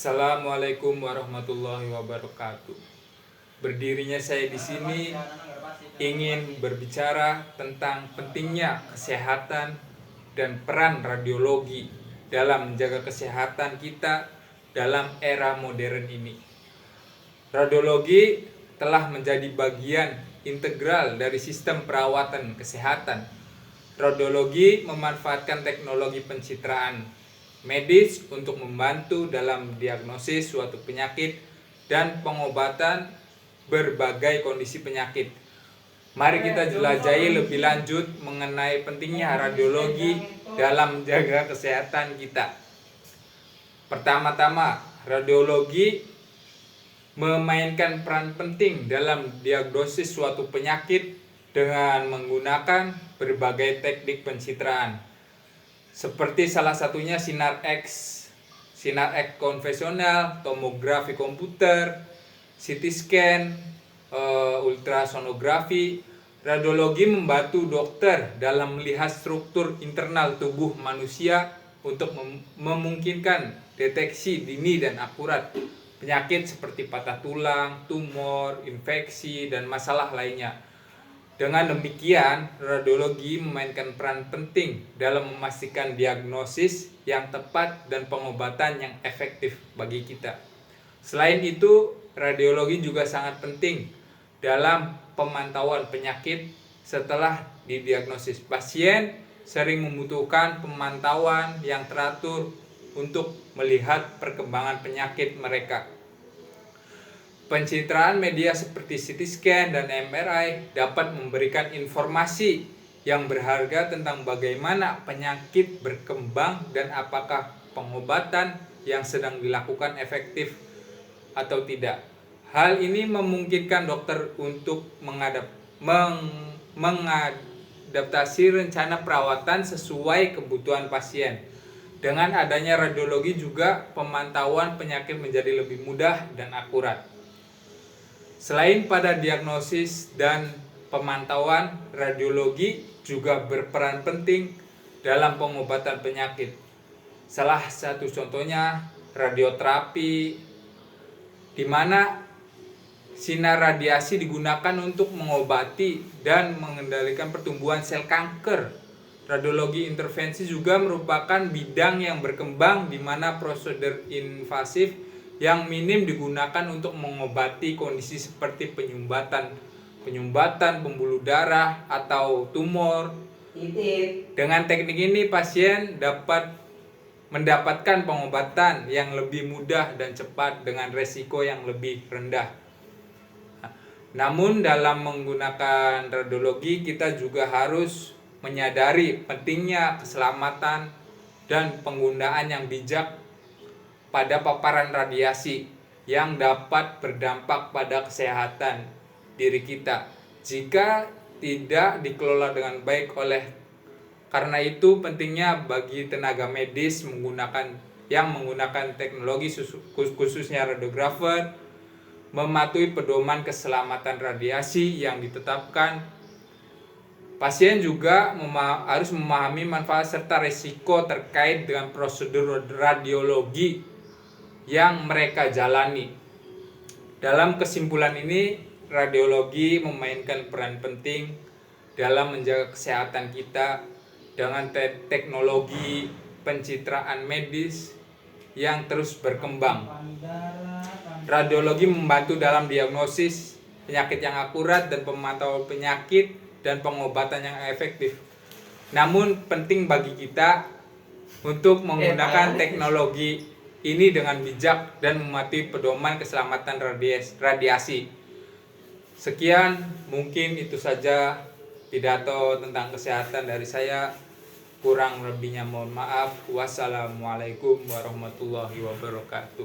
Assalamualaikum warahmatullahi wabarakatuh. Berdirinya saya di sini ingin berbicara tentang pentingnya kesehatan dan peran radiologi dalam menjaga kesehatan kita dalam era modern ini. Radiologi telah menjadi bagian integral dari sistem perawatan kesehatan. Radiologi memanfaatkan teknologi pencitraan medis untuk membantu dalam diagnosis suatu penyakit dan pengobatan berbagai kondisi penyakit. Mari kita jelajahi lebih lanjut mengenai pentingnya radiologi dalam menjaga kesehatan kita. Pertama-tama, radiologi memainkan peran penting dalam diagnosis suatu penyakit dengan menggunakan berbagai teknik pencitraan. Seperti salah satunya sinar X konvensional, tomografi komputer, CT scan, ultrasonografi. Radiologi membantu dokter dalam melihat struktur internal tubuh manusia untuk memungkinkan deteksi dini dan akurat penyakit seperti patah tulang, tumor, infeksi, dan masalah lainnya. Dengan demikian, radiologi memainkan peran penting dalam memastikan diagnosis yang tepat dan pengobatan yang efektif bagi kita. Selain itu, radiologi juga sangat penting dalam pemantauan penyakit setelah didiagnosis. Pasien sering membutuhkan pemantauan yang teratur untuk melihat perkembangan penyakit mereka. Pencitraan media seperti CT scan dan MRI dapat memberikan informasi yang berharga tentang bagaimana penyakit berkembang dan apakah pengobatan yang sedang dilakukan efektif atau tidak. Hal ini memungkinkan dokter untuk mengadaptasi rencana perawatan sesuai kebutuhan pasien. Dengan adanya radiologi juga pemantauan penyakit menjadi lebih mudah dan akurat. Selain pada diagnosis dan pemantauan, radiologi juga berperan penting dalam pengobatan penyakit. Salah satu contohnya radioterapi, di mana sinar radiasi digunakan untuk mengobati dan mengendalikan pertumbuhan sel kanker. Radiologi intervensi juga merupakan bidang yang berkembang di mana prosedur invasif yang minim digunakan untuk mengobati kondisi seperti penyumbatan pembuluh darah atau tumor. Dengan teknik ini pasien dapat mendapatkan pengobatan yang lebih mudah dan cepat dengan resiko yang lebih rendah. Namun dalam menggunakan radiologi kita juga harus menyadari pentingnya keselamatan dan penggunaan yang bijak pada paparan radiasi yang dapat berdampak pada kesehatan diri kita jika tidak dikelola dengan baik. Karena itu pentingnya bagi tenaga medis menggunakan teknologi khususnya radiografer mematuhi pedoman keselamatan radiasi yang ditetapkan. Pasien juga harus memahami manfaat serta risiko terkait dengan prosedur radiologi yang mereka jalani. Dalam kesimpulan ini, radiologi memainkan peran penting dalam menjaga kesehatan kita dengan teknologi pencitraan medis yang terus berkembang. Radiologi membantu dalam diagnosis penyakit yang akurat dan pemantauan penyakit dan pengobatan yang efektif. Namun penting bagi kita untuk menggunakan teknologi ini dengan bijak dan mematuhi pedoman keselamatan radiasi. Sekian, mungkin itu saja pidato tentang kesehatan dari saya. Kurang lebihnya mohon maaf. Wassalamualaikum warahmatullahi wabarakatuh.